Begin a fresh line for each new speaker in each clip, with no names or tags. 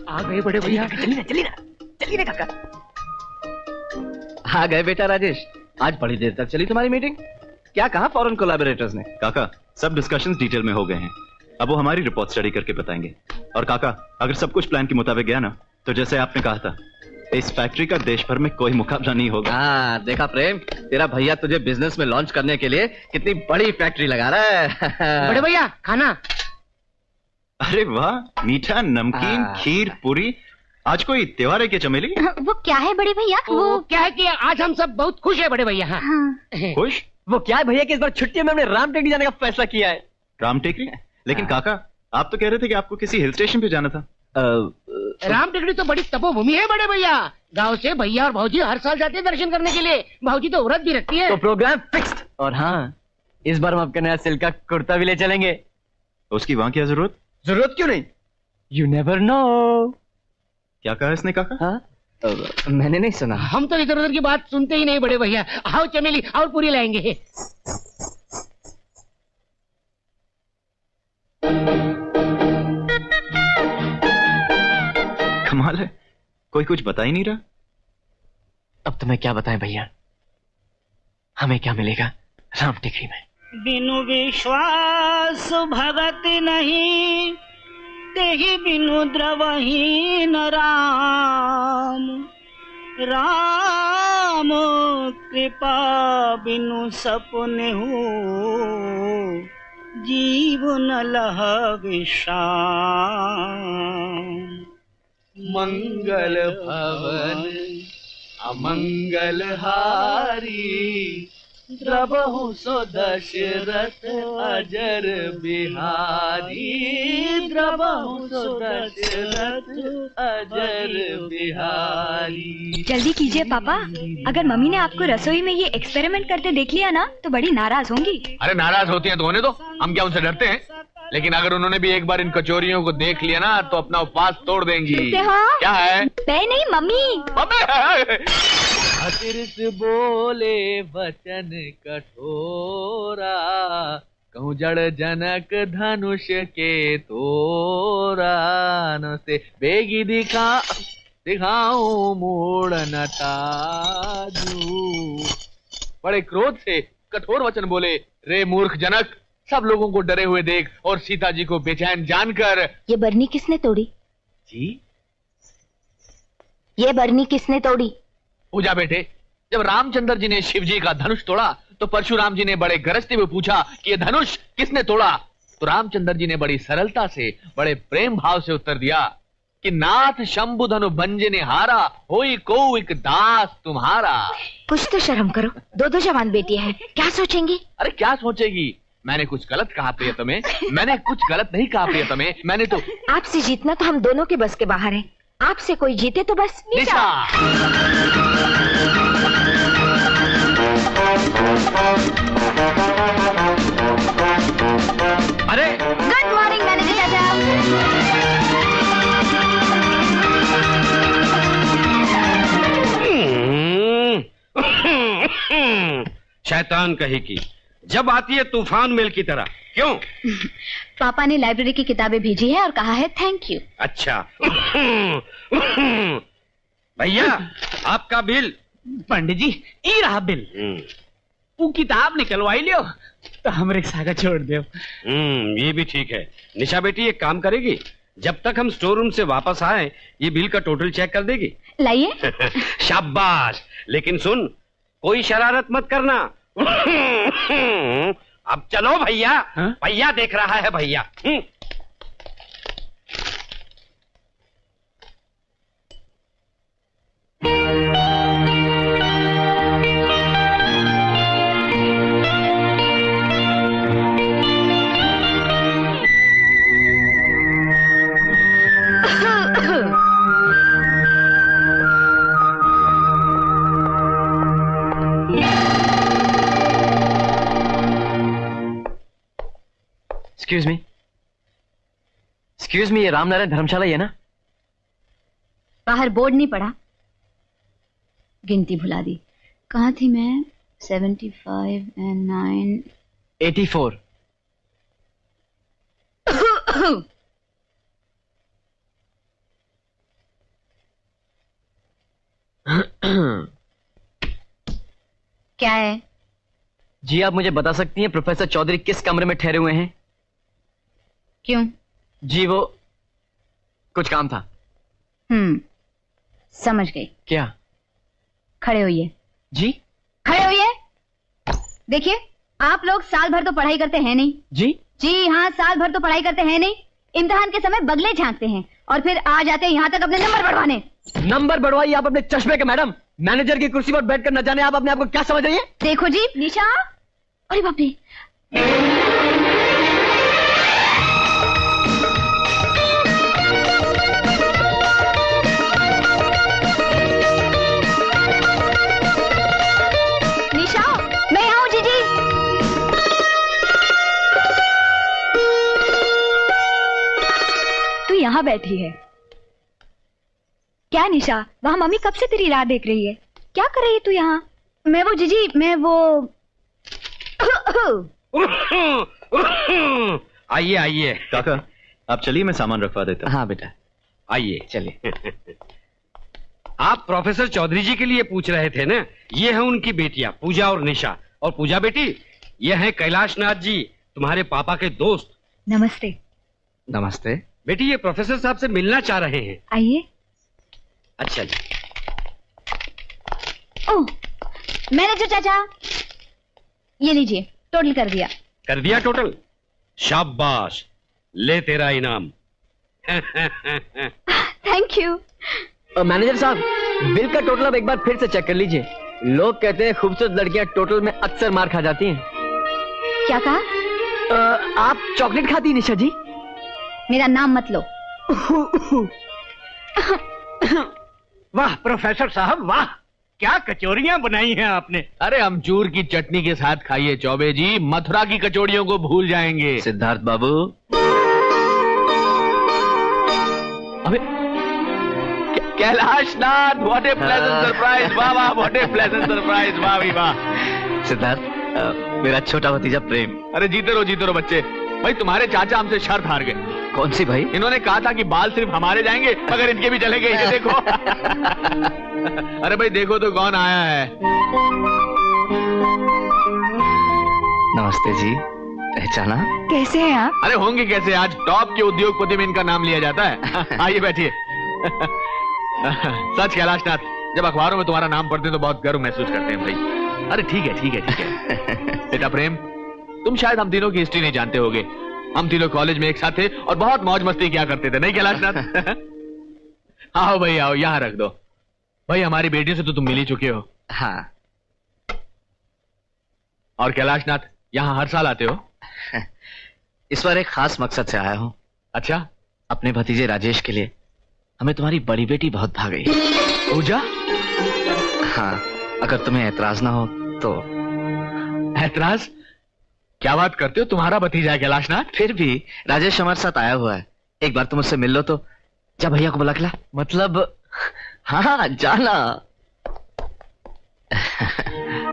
आ गए बड़े भैया।
चलिए ना काका। आ गए बेटा राजेश, आज बड़ी देर तक चली तुम्हारी मीटिंग। क्या कहा फॉरेन कोलैबोरेटर्स ने?
काका सब डिस्कशंस डिटेल में हो गए हैं, अब वो हमारी रिपोर्ट स्टडी करके बताएंगे। और काका अगर सब कुछ प्लान के मुताबिक गया ना, तो जैसे आपने कहा था, इस फैक्ट्री का देश भर में कोई मुकाबला नहीं होगा।
हाँ देखा प्रेम, तेरा भैया तुझे बिजनेस में लॉन्च करने के लिए कितनी बड़ी फैक्ट्री लगा रहा है।
बड़े भैया खाना।
अरे वाह, मीठा नमकीन खीर पूरी, आज कोई त्योहार है क्या चमेली?
वो क्या है बड़े भैया?
वो क्या है कि आज हम सब बहुत खुश है बड़े भैया। हाँ।
खुश?
वो क्या है भैया कि इस बार छुट्टियों में हमने राम टेकरी जाने का फैसला किया है।
राम टेकरी? लेकिन काका आप तो कह रहे थे कि आपको किसी हिल स्टेशन पे जाना था।
राम टेकरी तो बड़ी तपोभूमि है बड़े भैया। गांव से भैया और भाऊजी हर साल जाते हैं दर्शन करने के लिए। भाऊजी तो व्रत भी रखती है।
तो प्रोग्राम फिक्स्ड। और हाँ, इस बार हम आपका नया सिल्क का कुर्ता भी ले चलेंगे।
उसकी वहां क्या जरूरत?
जरूरत क्यों नहीं? You never know.
क्या कहा इसने काका?
हाँ? मैंने नहीं सुना।
हम तो इधर उधर की बात सुनते ही नहीं बड़े भैया। आओ चमेली और पूरी लाएंगे।
कमाल है, कोई कुछ बता ही नहीं रहा।
अब तुम्हें क्या बताएं भैया, हमें क्या मिलेगा राम टेकरी में?
बिनु विश्वास भगत नहीं, तेहि बिनु द्रवहीन राम। राम कृपा बिनु सपने हो, जीवन लह विश्राम।
मंगल भवन अमंगल हारी, द्रवहु सो दशरथ अजर बिहारी। द्रवहु सो दशरथ अजर बिहारी।
जल्दी कीजिए पापा, अगर मम्मी ने आपको रसोई में ये एक्सपेरिमेंट करते देख लिया ना तो बड़ी नाराज होंगी।
अरे नाराज होती हैं तो होने दो, हम क्या उनसे डरते हैं? लेकिन अगर उन्होंने भी एक बार इन कचोरियों को देख लिया ना तो अपना उपवास तोड़ देंगी।
हाँ?
क्या है?
मैं नहीं मम्मी।
अतिरिस बोले वचन कठोरा, कहूँ जड़ जनक धनुष के तोरा। न से बेगी दिखाऊं मूड न ताजू। बड़े क्रोध से कठोर वचन बोले, रे मूर्ख जनक, सब लोगों को डरे हुए देख और सीता जी को बेचैन जानकर।
ये बरनी किसने तोड़ी?
जी?
ये बरनी किसने तोड़ी?
पूजा बेटे, जब रामचंद्र जी ने शिव जी का धनुष तोड़ा तो परशुराम जी ने बड़े गरजते हुए पूछा कि ये धनुष किसने तोड़ा? तो रामचंद्र जी ने बड़ी सरलता से, बड़े प्रेम भाव से उत्तर दिया कि नाथ शंभु धनु भंजने हारा, होई को एक दास तुम्हारा।
कुछ तो शर्म करो, दो जवान बेटी है, क्या सोचेंगी?
अरे क्या सोचेगी? मैंने कुछ गलत कहा प्रियतमे? मैंने कुछ गलत नहीं कहा प्रियतमे। मैंने तो
आपसे जीतना तो हम दोनों के बस के बाहर है। आपसे कोई जीते तो बस निशा।
अरे
गुड मॉर्निंग मैनेजर चाचा।
शैतान कही की, जब आती है तूफान मेल की तरह। क्यों?
पापा ने लाइब्रेरी की किताबें भेजी है और कहा है थैंक यू।
अच्छा भैया आपका बिल।
पंडित जी ये रहा बिल। वो किताब निकलवाई लियो तो हम रिक्शा का छोड़ दो।
ये भी ठीक है। निशा बेटी एक काम करेगी, जब तक हम स्टोर रूम से वापस आए ये बिल का टोटल चेक कर देगी।
लाइए।
शाबाश। लेकिन सुन, कोई शरारत मत करना। अब चलो भैया। भैया देख रहा है भैया।
एक्सक्यूज मी, ये रामनारायण धर्मशाला ही है ना?
बाहर बोर्ड नहीं पड़ा। गिनती भुला दी। कहाँ थी मैं? 75 and 9
84।
क्या है?
जी आप मुझे बता सकती हैं प्रोफेसर चौधरी किस कमरे में ठहरे हुए हैं?
क्यों?
जी वो कुछ काम था।
समझ गई।
क्या?
खड़े होइए।
जी
खड़े होइए। देखिए, आप लोग साल भर तो पढ़ाई करते हैं नहीं। जी हाँ, साल भर तो पढ़ाई करते हैं नहीं। इम्तिहान के समय बगले झांकते हैं और फिर आ जाते हैं यहाँ तक अपने नंबर बढ़वाने।
नंबर बढ़वाइए आप अपने चश्मे के मैडम। मैनेजर की कुर्सी पर बैठकर न जाने आप अपने आप को क्या समझ रही है?
देखो जी निशा, अरे बाप रे, निशा मैं यहाँ हूँ। जीजी तू यहाँ बैठी है क्या? निशा, वहाँ मम्मी कब से तेरी राह देख रही है। क्या कर रही है तू यहाँ? मैं वो जीजी, मैं वो
आइए आइए
काका आप चलिए, मैं सामान रखवा देता हूँ।
हाँ बेटा
आइए।
चलिए।
आप प्रोफेसर चौधरी जी के लिए पूछ रहे थे ना? ये है उनकी बेटियां पूजा और निशा। और पूजा बेटी, ये है कैलाश नाथ जी, तुम्हारे पापा के दोस्त।
नमस्ते।
नमस्ते
बेटी, ये प्रोफेसर साहब से मिलना चाह रहे हैं।
आइए।
अच्छा जी।
ओह, मैनेजर चाचा, ये लीजिए, टोटल कर दिया।
कर दिया टोटल? शाबाश, ले तेरा इनाम।
Thank you.
मैनेजर साहब, बिल का टोटल अब एक बार फिर से चेक कर लीजिए। लोग कहते हैं खूबसूरत लड़कियां टोटल में अक्सर मार खा जाती हैं।
क्या कहा?
आप चॉकलेट खाती हैं निशा जी?
मेरा नाम मत लो।
वाह प्रोफेसर साहब, वाह क्या कचौरियां बनाई हैं आपने।
अरे अमचूर की चटनी के साथ खाइए चौबे जी, मथुरा की कचौड़ियों को भूल जाएंगे।
सिद्धार्थ बाबू। अबे Kailash Nath, what A pleasant surprise. वाह वाह, व्हाट ए प्लेजेंट सरप्राइज। वाह भी वाह। सिद्धार्थ, मेरा छोटा भतीजा प्रेम।
अरे जीते रहो बच्चे। भाई तुम्हारे चाचा हमसे शर्त हार गए।
कौन सी भाई?
इन्होंने कहा था कि बाल सिर्फ हमारे जाएंगे मगर इनके भी चलेंगे। ये देखो। अरे भाई देखो तो कौन आया है।
नमस्ते जी, पहचाना?
कैसे हैं आप?
अरे होंगे कैसे, आज टॉप के उद्योगपति में इनका नाम लिया जाता है। आइए बैठिए। सच कैलाशनाथ, जब अखबारों में तुम्हारा नाम पढ़ते हैं तो बहुत गर्व महसूस करते हैं भाई। अरे ठीक है। बेटा प्रेम, तुम शायद हम तीनों की हिस्ट्री नहीं जानते होगे। हम तीनों कॉलेज में एक साथ थे और बहुत मौज मस्ती किया करते थे, नहीं कैलाशनाथ? आओ भाई आओ, यहाँ रख दो। भाई हमारी बेटियों से तो तुम मिल ही चुके हो।
हाँ।
और कैलाशनाथ, यहाँ हर साल आते हो?
इस बार एक खास मकसद से आया हूँ।
अच्छा?
अपने भतीजे राजेश के लिए। हमें तुम्हारी बड़ी बेटी बहुत भा गई।
पूजा?
हाँ, अगर तुम्हें ऐतराज ना हो तो।
ऐतराज? क्या बात करते हो, तुम्हारा भतीजा है कैलाशनाथ?
फिर भी राजेश हमारे साथ आया हुआ है। एक बार तुम उससे मिल लो तो। जा भैया को बुला के ला।
मतलब?
हाँ जाना।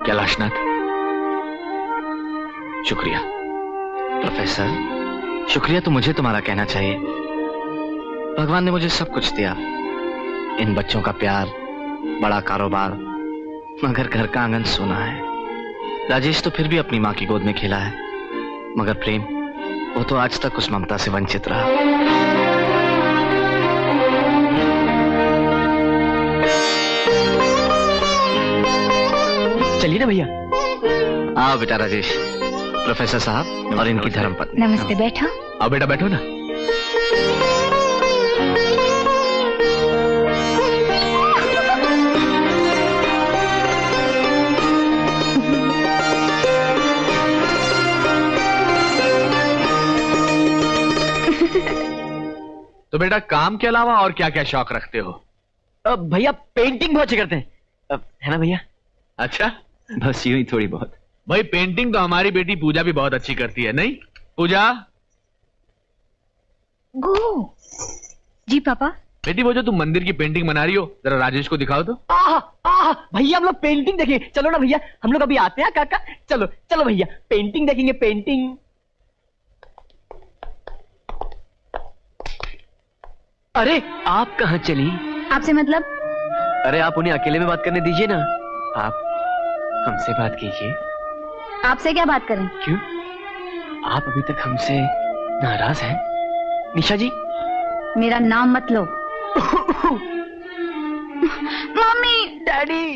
कैलाशनाथ, शुक्रिया।
प्रोफेसर, शुक्रिया तो मुझे तुम्हारा कहना चाहिए। भगवान ने मुझे सब कुछ दिया, इन बच्चों का प्यार, बड़ा कारोबार, मगर घर का आंगन सोना है। राजेश तो फिर भी अपनी माँ की गोद में खेला है, मगर प्रेम, वो तो आज तक उस ममता से वंचित रहा।
चलिए ना भैया।
आओ बेटा राजेश, प्रोफेसर साहब और इनकी धर्मपत्नी।
नमस्ते, बैठो।
आओ बेटा बैठो ना। तो बेटा काम के अलावा और क्या क्या शौक रखते हो?
भैया पेंटिंग बहुत अच्छी करते हैं, है ना भैया?
अच्छा,
बस यूं ही थोड़ी बहुत।
भाई पेंटिंग तो हमारी बेटी पूजा भी बहुत अच्छी करती है, नहीं पूजा?
गो जी पापा।
बेटी वो जो तुम मंदिर की पेंटिंग बना रही हो, जरा राजेश को दिखाओ तो।
भैया हम लोग पेंटिंग देखेंगे। चलो ना भैया, हम लोग अभी आते हैं काका। चलो चलो भैया, पेंटिंग देखेंगे, पेंटिंग। अरे आप कहाँ चली?
आपसे मतलब?
अरे आप उन्हें अकेले में बात करने दीजिए ना। हमसे बात कीजिए।
आपसे क्या बात करें?
क्यों? आप अभी तक हमसे नाराज हैं? निशा जी,
मेरा नाम मत लो। Mummy,
daddy.